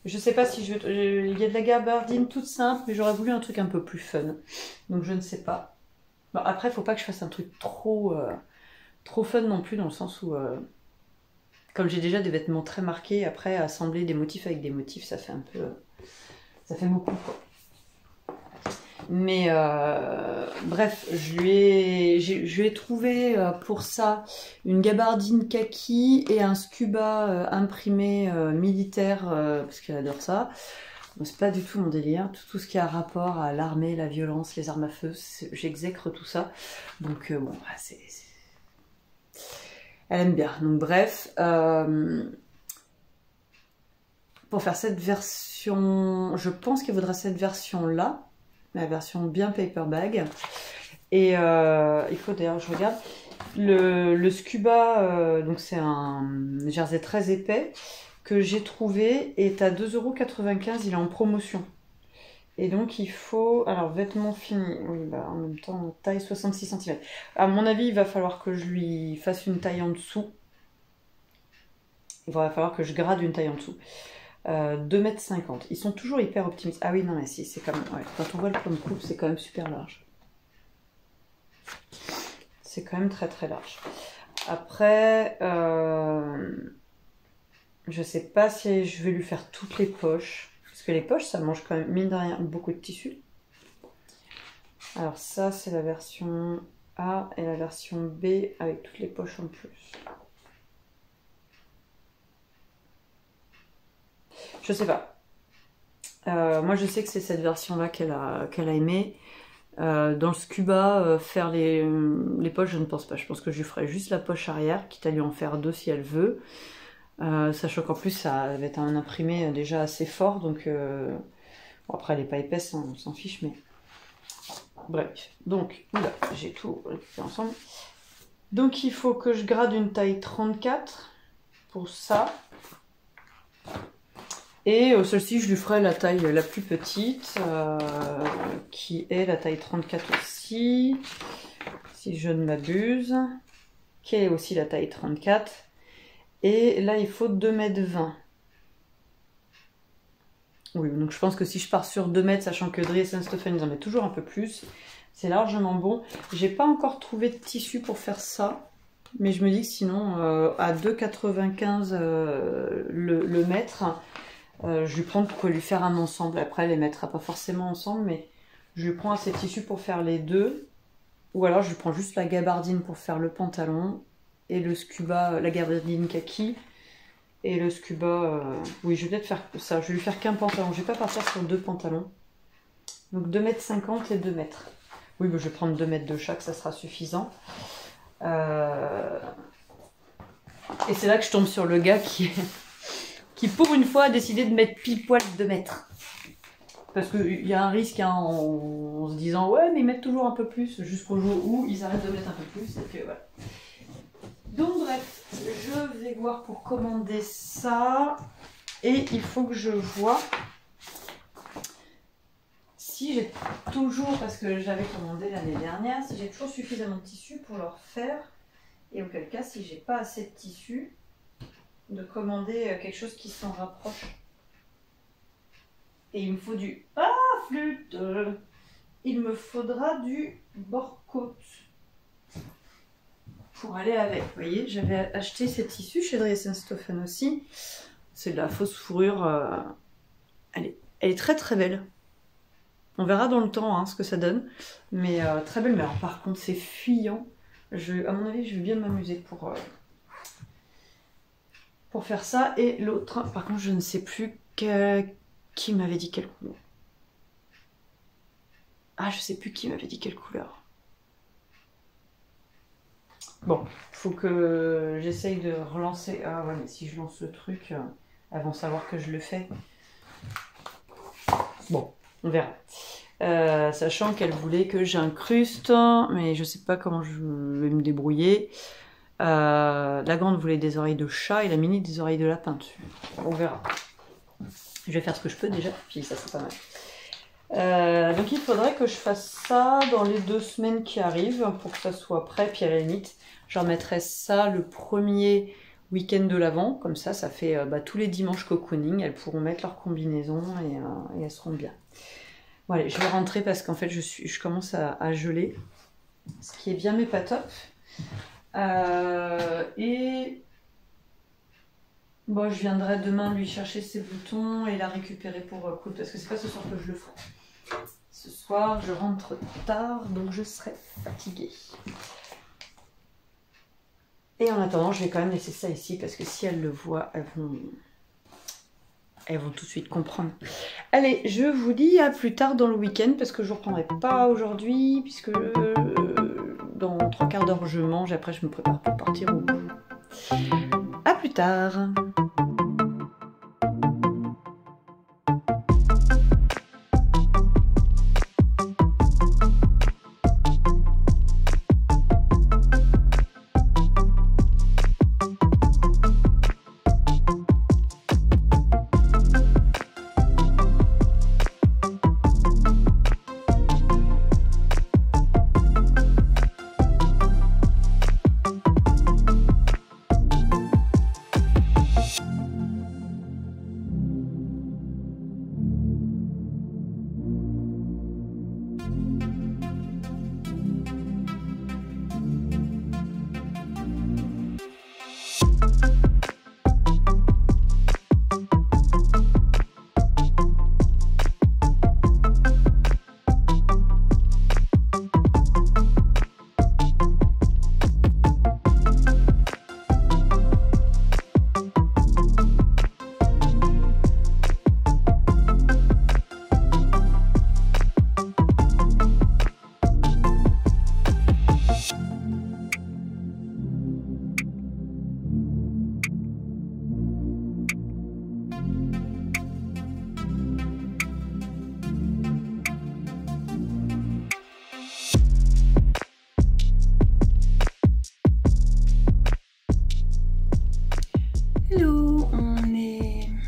Je sais pas si je veux... Il y a de la gabardine toute simple, mais j'aurais voulu un truc un peu plus fun. Donc je ne sais pas. Bon, après, il faut pas que je fasse un truc trop fun non plus, dans le sens où... comme j'ai déjà des vêtements très marqués, après, assembler des motifs avec des motifs, ça fait un peu... ça fait beaucoup, quoi. Mais bref, je lui ai trouvé pour ça une gabardine kaki et un scuba imprimé militaire, parce qu'elle adore ça. Bon, c'est pas du tout mon délire, tout ce qui a rapport à l'armée, la violence, les armes à feu, j'exècre tout ça. Donc bon, bah, elle aime bien. Donc bref, pour faire cette version, je pense qu'il faudra cette version-là, la version bien paper bag. Et il faut d'ailleurs, je regarde, le scuba, donc c'est un jersey très épais que j'ai trouvé, est à 2,95 €, il est en promotion. Et donc il faut, alors vêtements finis, oui, bah, en même temps taille 66 cm. À mon avis, il va falloir que je lui fasse une taille en dessous. Il va falloir que je grade une taille en dessous. 2,50 m. Ils sont toujours hyper optimistes. Ah oui, non, mais si, c'est quand même... Ouais, quand on voit le plan de coupe, c'est quand même super large. C'est quand même très très large. Après, je sais pas si je vais lui faire toutes les poches. Parce que les poches, ça mange quand même, mine de rien, beaucoup de tissu. Alors ça, c'est la version A et la version B avec toutes les poches en plus. Je sais pas. Moi, je sais que c'est cette version-là qu'elle a aimée. Dans le scuba, faire les poches, je ne pense pas. Je pense que je lui ferai juste la poche arrière, quitte à lui en faire deux si elle veut. Sachant qu'en plus, ça va être un imprimé déjà assez fort. Donc, bon, après, elle n'est pas épaisse, on s'en fiche, mais... Bref. Donc, là, j'ai tout récupéré ensemble. Donc, il faut que je grade une taille 34 pour ça. Et celle-ci, je lui ferai la taille la plus petite, qui est la taille 34 aussi, si je ne m'abuse, qui est aussi la taille 34. Et là, il faut 2,20 m. Oui, donc je pense que si je pars sur 2 mètres, sachant que Driesenstoffen, ils en mettent toujours un peu plus, c'est largement bon. J'ai pas encore trouvé de tissu pour faire ça, mais je me dis que sinon, à 2,95 le mètre... je lui prends pour lui faire un ensemble. Après, elle les mettra pas forcément ensemble, mais je lui prends assez de tissu pour faire les deux. Ou alors, je lui prends juste la gabardine pour faire le pantalon et le scuba, la gabardine kaki et le scuba. Oui, je vais peut-être faire ça. Je vais lui faire qu'un pantalon. Je vais pas partir sur deux pantalons. Donc 2,50 m et 2 mètres. Oui, bah, je vais prendre 2 mètres de chaque, ça sera suffisant. Et c'est là que je tombe sur le gars qui pour une fois a décidé de mettre pile poil 2 mètres. Parce qu'il y a un risque hein, en se disant ouais mais ils mettent toujours un peu plus jusqu'au jour où ils arrêtent de mettre un peu plus. Et que, voilà. Donc bref, je vais voir pour commander ça. Et il faut que je vois si j'ai toujours, parce que j'avais commandé l'année dernière, si j'ai toujours suffisamment de tissu pour leur faire. Et auquel cas, si j'ai pas assez de tissu, de commander quelque chose qui s'en rapproche. Et il me faut du... Ah, flûte! Il me faudra du bord-côte pour aller avec. Vous voyez, j'avais acheté ces tissus chez Driesenstoffen aussi. C'est de la fausse fourrure. Elle est très très belle. On verra dans le temps hein, ce que ça donne. Mais très belle mer. Par contre, c'est fuyant. À mon avis, je vais bien m'amuser pour faire ça. Et l'autre, par contre, je ne sais plus qui m'avait dit quelle couleur. Ah, je sais plus qui m'avait dit quelle couleur. Bon, faut que j'essaye de relancer. Ah ouais, mais si je lance le truc, elles vont savoir que je le fais. Bon, on verra. Sachant qu'elle voulait que j'incruste, mais je sais pas comment je vais me débrouiller. La grande voulait des oreilles de chat et la mini des oreilles de lapin dessus. On verra. Je vais faire ce que je peux déjà, puis ça c'est pas mal. Donc il faudrait que je fasse ça dans les 2 semaines qui arrivent pour que ça soit prêt, puis à la limite, je remettrai ça le premier week-end de l'Avent, comme ça fait tous les dimanches cocooning, elles pourront mettre leur combinaison et elles seront bien. Bon allez, je vais rentrer parce qu'en fait je commence à geler, ce qui est bien mais pas top. Et bon, je viendrai demain lui chercher ses boutons et la récupérer pour coudre, parce que c'est pas ce soir que je le ferai. Ce soir, je rentre tard, donc je serai fatiguée. Et en attendant, je vais quand même laisser ça ici, parce que si elles le voient, elles vont tout de suite comprendre. Allez, je vous dis à plus tard dans le week-end, parce que je ne reprendrai pas aujourd'hui, puisque dans 3/4 d'heure je mange, et après je me prépare pour partir au bout. À plus tard.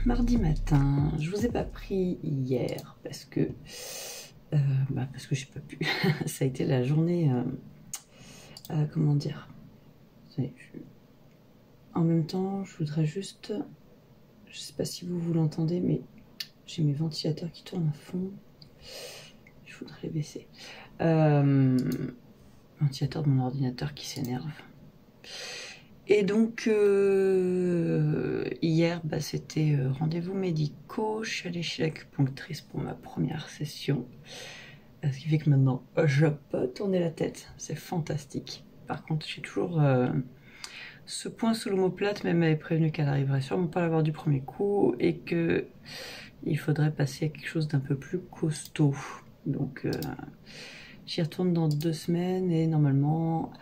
Mardi matin, je vous ai pas pris hier parce que j'ai pas pu. Ça a été la journée, comment dire. En même temps, je voudrais juste, je sais pas si vous l'entendez, mais j'ai mes ventilateurs qui tournent à fond. Je voudrais les baisser. Ventilateur de mon ordinateur qui s'énerve. Et donc, hier, c'était rendez-vous médicaux. Je suis allée chez l'acupunctrice pour ma première session. Ce qui fait que maintenant, je peux tourner la tête. C'est fantastique. Par contre, j'ai toujours ce point sous l'omoplate, mais elle m'avait prévenu qu'elle arriverait sûrement pas à l'avoir du premier coup et que il faudrait passer à quelque chose d'un peu plus costaud. Donc, j'y retourne dans 2 semaines et normalement...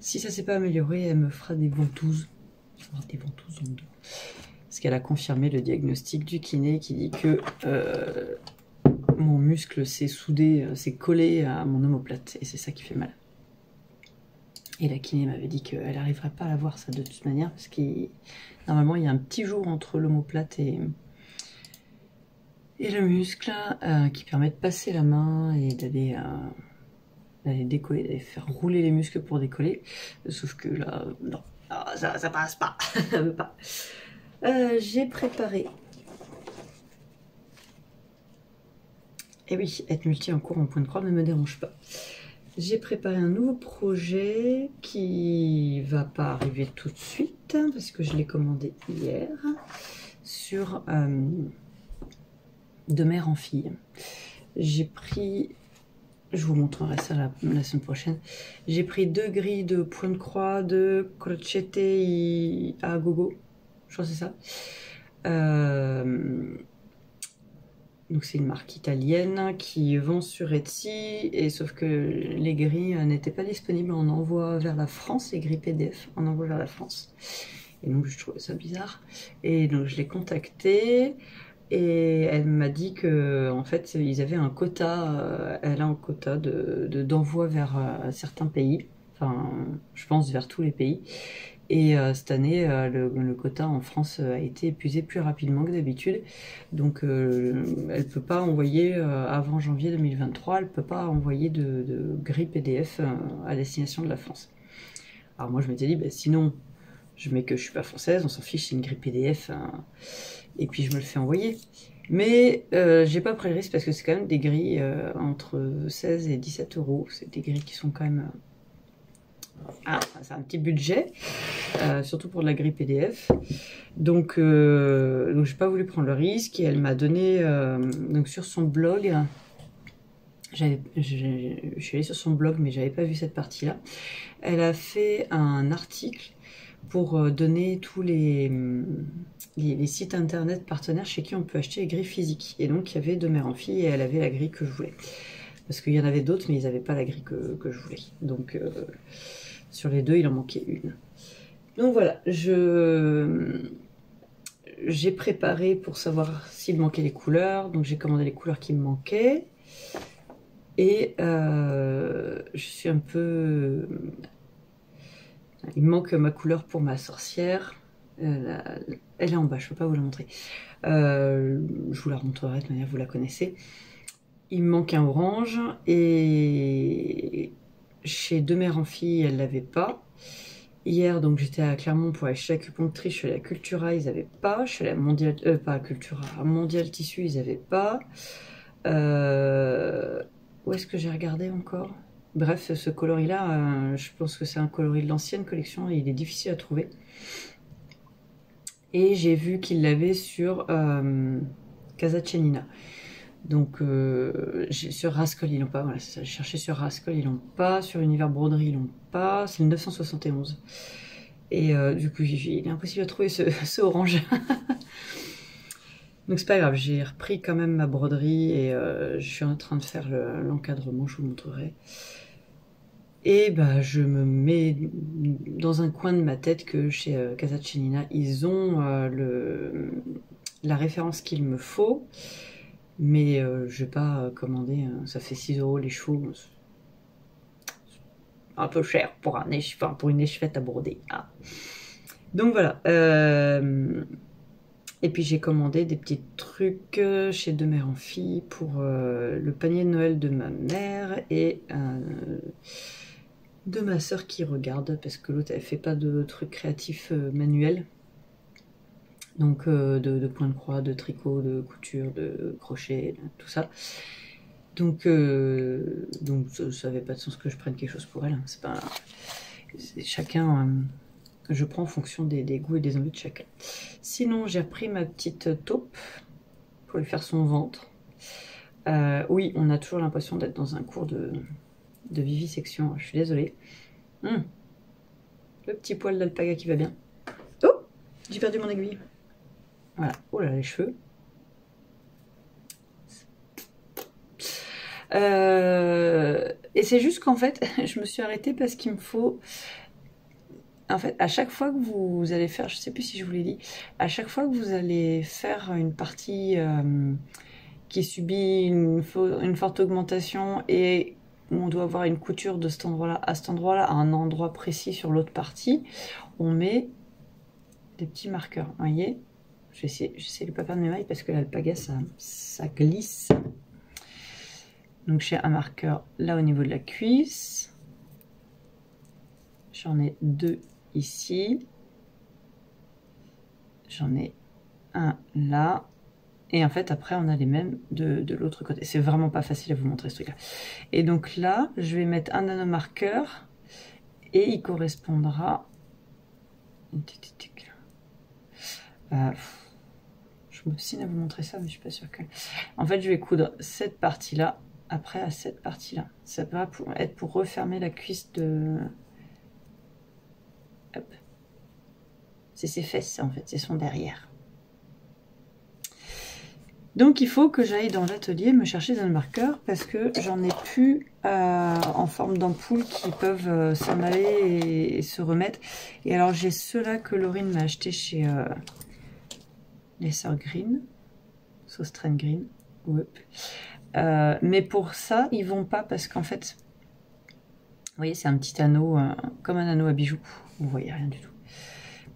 Si ça s'est pas amélioré, elle me fera des ventouses. Des ventouses en dos. Parce qu'elle a confirmé le diagnostic du kiné qui dit que mon muscle s'est soudé, s'est collé à mon omoplate. Et c'est ça qui fait mal. Et la kiné m'avait dit qu'elle n'arriverait pas à l'avoir ça de toute manière. Parce que normalement, il y a un petit jour entre l'omoplate et le muscle qui permet de passer la main et d'aller décoller, d'aller faire rouler les muscles pour décoller. Sauf que là, non, ça passe pas. Ça veut pas. J'ai préparé. Et oui, être multi en cours en point de croix ne me dérange pas. J'ai préparé un nouveau projet qui va pas arriver tout de suite parce que je l'ai commandé hier sur de mère en fille. j'ai pris, je vous montrerai ça la semaine prochaine, j'ai pris 2 grilles de point de croix de Crocette à gogo, je crois que c'est ça. Donc c'est une marque italienne qui vend sur Etsy, et sauf que les grilles n'étaient pas disponibles en envoi vers la France, les grilles PDF en envoi vers la France. Et donc je trouvais ça bizarre. Et donc je l'ai contactée et elle m'a dit que en fait ils avaient un quota, elle a un quota d'envoi vers certains pays, enfin je pense vers tous les pays. Et cette année, le quota en France a été épuisé plus rapidement que d'habitude. Donc elle peut pas envoyer, avant janvier 2023, elle peut pas envoyer de grille PDF à destination de la France. Alors moi je m'étais dit, bah, sinon je mets que je suis pas française, on s'en fiche, c'est une grille PDF, et puis je me le fais envoyer. Mais j'ai pas pris le risque parce que c'est quand même des grilles entre 16 et 17 euros. C'est des grilles qui sont quand même... c'est un petit budget, surtout pour de la grille PDF. Donc j'ai pas voulu prendre le risque, et elle m'a donné, donc sur son blog, je suis allée sur son blog mais j'avais pas vu cette partie-là. Elle a fait un article pour donner tous les sites internet partenaires chez qui on peut acheter les grilles physiques. Et donc il y avait de mère en fille, et elle avait la grille que je voulais. Parce qu'il y en avait d'autres, mais ils n'avaient pas la grille que je voulais. Donc sur les deux, il en manquait une. Donc voilà, j'ai préparé pour savoir s'il manquait les couleurs. Donc j'ai commandé les couleurs qui me manquaient. Et je suis un peu... Il me manque ma couleur pour ma sorcière. Elle est en bas, je ne peux pas vous la montrer. Je vous la montrerai de toute manière, vous la connaissez. Il me manque un orange, et chez De Mère en Fille, elle l'avait pas. Hier, donc j'étais à Clermont pour aller chez l'acupunctrice, je suis allée à Cultura, ils n'avaient pas. Je suis allée à Mondial, pas à Cultura, à Mondial Tissu, ils n'avaient pas. Où est-ce que j'ai regardé encore? Bref, ce coloris-là, je pense que c'est un coloris de l'ancienne collection, et il est difficile à trouver. Et j'ai vu qu'il l'avait sur Casa Cenina. Donc sur Rascol ils l'ont pas, voilà c'est ça, j'ai cherché sur Rascol ils l'ont pas, sur Univers Broderie ils l'ont pas, c'est le 971. Et du coup il est impossible à trouver ce orange. Donc c'est pas grave, j'ai repris quand même ma broderie, et je suis en train de faire l'encadrement, je vous montrerai. Et bah je me mets dans un coin de ma tête que chez Casa Cenina ils ont la référence qu'il me faut. Mais je vais pas commander, ça fait 6 € les chevaux. Un peu cher pour pour une échevette à broder. Ah. Donc voilà. Et puis j'ai commandé des petits trucs chez De Mère en Fille pour le panier de Noël de ma mère et de ma soeur qui regarde, parce que l'autre elle fait pas de trucs créatifs manuels. Donc de point de croix, de tricot, de couture, de crochet, tout ça. Donc ça n'avait pas de sens que je prenne quelque chose pour elle. Hein. C'est pas, chacun, je prends en fonction des goûts et des envies de chacun. Sinon j'ai repris ma petite taupe pour lui faire son ventre. Oui, on a toujours l'impression d'être dans un cours de vivisection. Je suis désolée. Le petit poil d'alpaga qui va bien. Oh, j'ai perdu mon aiguille. Voilà, oh là les cheveux. Et c'est juste qu'en fait, je me suis arrêtée parce qu'il me faut... En fait, à chaque fois que vous allez faire, je sais plus si je vous l'ai dit, à chaque fois que vous allez faire une partie qui subit une forte augmentation, et où on doit avoir une couture de cet endroit-là à cet endroit-là, à un endroit précis sur l'autre partie, on met des petits marqueurs, vous voyez? J'essaie de ne pas perdre mes mailles parce que l'alpaga ça glisse. Donc j'ai un marqueur là au niveau de la cuisse. J'en ai 2 ici. J'en ai un là. Et en fait après on a les mêmes de l'autre côté. C'est vraiment pas facile à vous montrer ce truc là. Et donc là je vais mettre un nanomarqueur, et il correspondra... Je me signe à vous montrer ça, mais je suis pas sûre que... En fait, je vais coudre cette partie-là, après à cette partie-là. Ça va être pour refermer la cuisse de... Hop. C'est ses fesses, en fait, c'est son derrière. Donc, il faut que j'aille dans l'atelier me chercher un marqueur parce que j'en ai plus en forme d'ampoule qui peuvent s'en aller et se remettre. Et alors, j'ai ceux-là que Laurine m'a acheté chez les Sœurs Green, Sauce Train Green. Mais pour ça, ils vont pas parce qu'en fait, vous voyez, c'est un petit anneau, comme un anneau à bijoux. Vous voyez rien du tout.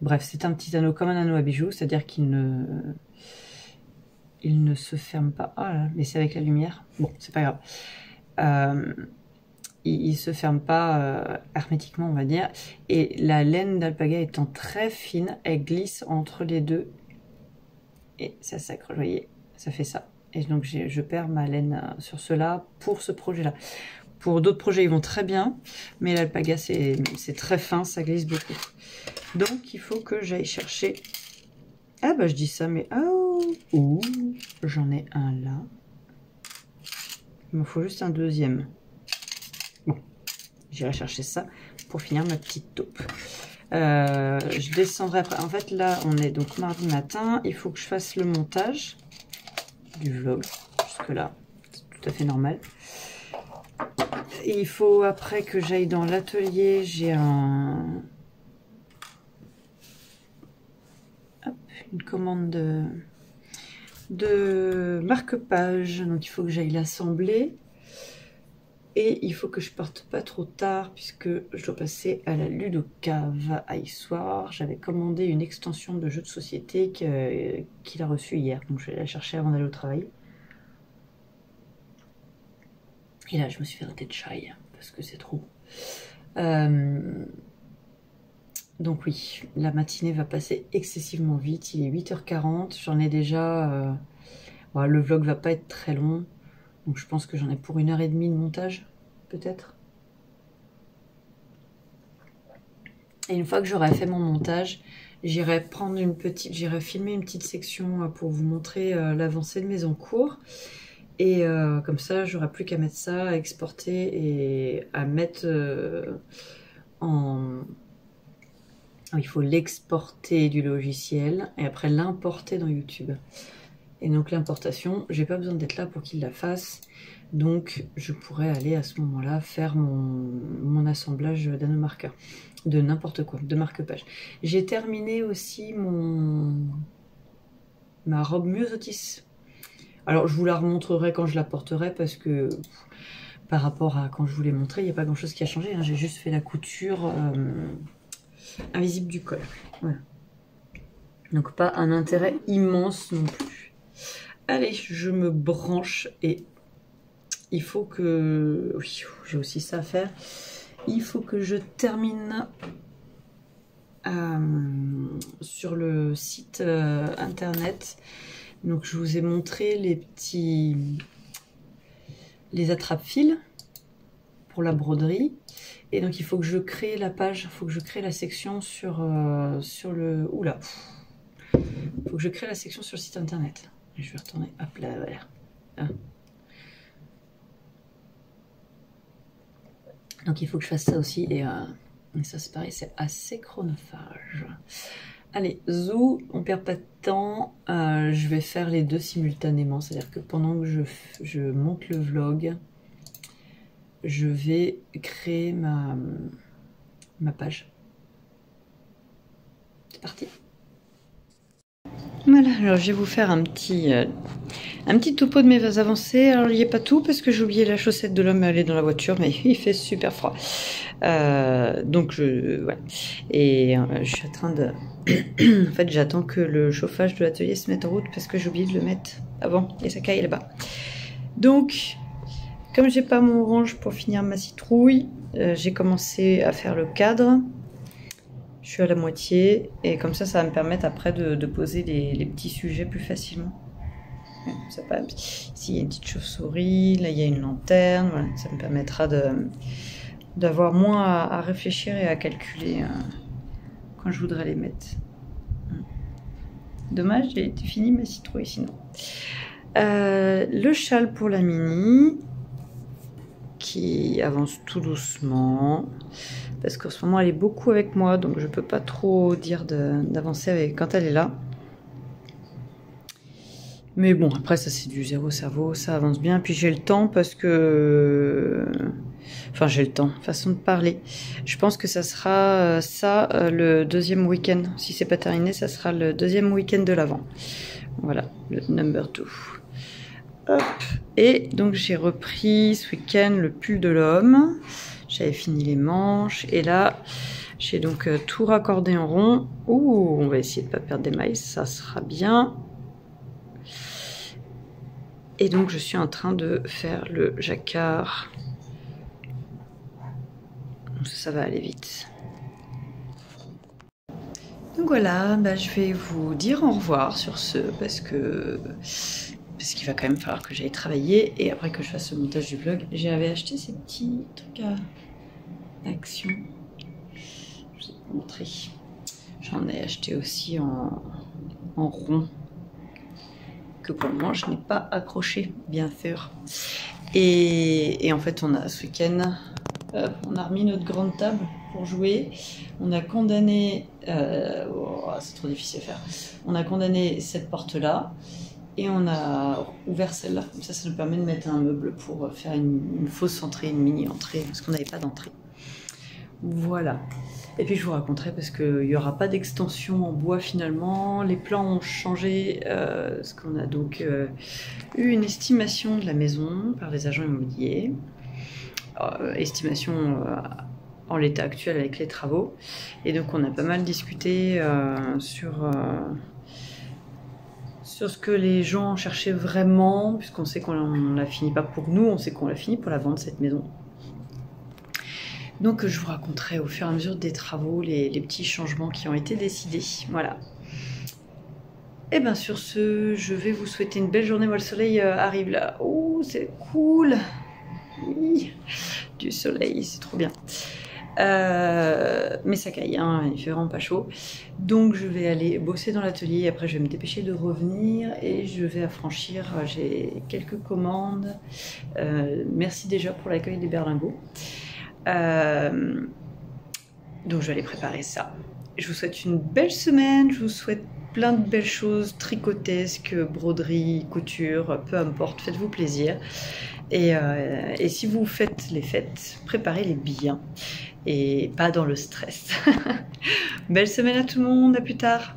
Bref, c'est un petit anneau comme un anneau à bijoux, c'est-à-dire qu'il ne se ferme pas. Ah là, mais c'est avec la lumière. Bon, c'est pas grave. Il se ferme pas hermétiquement, on va dire. Et la laine d'alpaga étant très fine, elle glisse entre les deux. Et ça s'accroche, vous voyez, ça fait ça. Et donc, je perds ma laine sur cela pour ce projet-là. Pour d'autres projets, ils vont très bien. Mais l'alpaga, c'est très fin, ça glisse beaucoup. Donc, il faut que j'aille chercher... Ah bah, je dis ça, mais... Oh, j'en ai un là. Il me faut juste un deuxième. Bon, j'irai chercher ça pour finir ma petite taupe. Je descendrai après. En fait, là, on est donc mardi matin. Il faut que je fasse le montage du vlog. Jusque-là, c'est tout à fait normal. Et il faut après que j'aille dans l'atelier. J'ai une commande de marque-page. Donc, il faut que j'aille l'assembler. Et il faut que je parte pas trop tard puisque je dois passer à la Ludocave à Issoire. J'avais commandé une extension de jeu de société qu'il a reçue hier. Donc je vais la chercher avant d'aller au travail. Et là je me suis fait arrêter de chai parce que c'est trop. Donc oui, la matinée va passer excessivement vite. Il est 8h40. J'en ai déjà... le vlog va pas être très long. Donc je pense que j'en ai pour 1h30 de montage, peut-être. Et une fois que j'aurai fait mon montage, j'irai prendre j'irai filmer une petite section pour vous montrer l'avancée de mes encours. Et comme ça, j'aurai plus qu'à mettre ça, à exporter et à mettre en... Il faut l'exporter du logiciel et après l'importer dans YouTube. Et donc l'importation, j'ai pas besoin d'être là pour qu'il la fasse. Donc je pourrais aller à ce moment-là faire mon assemblage d'anneaux marqueurs. De n'importe quoi, de marque-page. J'ai terminé aussi ma robe Myosotis. Alors je vous la remontrerai quand je la porterai parce que par rapport à quand je vous l'ai montré, il n'y a pas grand-chose qui a changé. Hein. J'ai juste fait la couture invisible du col. Voilà. Donc pas un intérêt immense non plus. Allez, je me branche et il faut que... Oui, j'ai aussi ça à faire. Il faut que je termine sur le site internet. Donc je vous ai montré les attrape-fils pour la broderie. Et donc il faut que je crée la page, il faut que je crée la section sur le... Oula, il faut que je crée la section sur le site internet. Je vais retourner, hop là, voilà. Ah. Donc il faut que je fasse ça aussi, et ça c'est pareil, c'est assez chronophage. Allez, zou, on perd pas de temps, je vais faire les deux simultanément, c'est-à-dire que pendant que je monte le vlog, je vais créer ma page. C'est parti. Voilà, alors je vais vous faire un petit topo de mes avancées. Alors il n'y a pas tout parce que j'ai oublié la chaussette de l'homme à aller dans la voiture, mais il fait super froid. Donc voilà. Et je suis en train de... en fait j'attends que le chauffage de l'atelier se mette en route parce que j'ai oublié de le mettre avant et ça caille là-bas. Donc comme j'ai pas mon orange pour finir ma citrouille, j'ai commencé à faire le cadre. Je suis à la moitié et comme ça, ça va me permettre après de poser les petits sujets plus facilement. Ici, il y a une petite chauve-souris, là, il y a une lanterne. Voilà, ça me permettra d'avoir moins à réfléchir et à calculer quand je voudrais les mettre. Dommage, j'ai été fini ma citrouille sinon. Le châle pour la Mini qui avance tout doucement parce qu'en ce moment elle est beaucoup avec moi, donc je peux pas trop dire d'avancer quand elle est là. Mais bon, après ça c'est du zéro cerveau, ça avance bien. Puis j'ai le temps parce que... Enfin j'ai le temps, façon de parler. Je pense que ça sera le deuxième week-end. Si c'est pas terminé, ça sera le deuxième week-end de l'Avent. Voilà, le number 2. Hop. Et donc j'ai repris ce week-end le pull de l'homme. J'avais fini les manches. Et là, j'ai donc tout raccordé en rond. Ouh, on va essayer de pas perdre des mailles, ça sera bien. Et donc je suis en train de faire le jacquard. Ça va aller vite. Donc voilà, bah, je vais vous dire au revoir sur ce, parce qu'il va quand même falloir que j'aille travailler et après que je fasse le montage du vlog. J'avais acheté ces petits trucs à action. Je vais vous montrer. J'en ai acheté aussi en rond, que pour le moment je n'ai pas accroché, bien sûr. Et en fait on a ce week-end, on a remis notre grande table pour jouer. On a condamné, c'est trop difficile à faire. On a condamné cette porte-là et on a ouvert celle-là. Comme ça nous permet de mettre un meuble pour faire une fausse entrée, une mini-entrée, parce qu'on n'avait pas d'entrée. Voilà. Et puis je vous raconterai parce qu'il n'y aura pas d'extension en bois finalement. Les plans ont changé, parce qu'on a donc eu une estimation de la maison par les agents immobiliers. Estimation en l'état actuel avec les travaux. Et donc on a pas mal discuté sur ce que les gens cherchaient vraiment, puisqu'on sait qu'on l'a fini pas pour nous, on sait qu'on l'a fini pour la vente cette maison. Donc je vous raconterai au fur et à mesure des travaux les petits changements qui ont été décidés. Voilà. Et bien sur ce, je vais vous souhaiter une belle journée. Moi le soleil arrive là. Oh c'est cool. Oui, du soleil, c'est trop bien. Mais ça caille, hein, il fait vraiment pas chaud. Donc je vais aller bosser dans l'atelier. Après je vais me dépêcher de revenir et je vais affranchir. J'ai quelques commandes. Merci déjà pour l'accueil des berlingots. Donc je vais aller préparer ça. Je vous souhaite une belle semaine. Je vous souhaite plein de belles choses tricotesques, broderie, couture, peu importe. Faites-vous plaisir. Et si vous faites les fêtes, préparez-les bien et pas dans le stress. Belle semaine à tout le monde, à plus tard.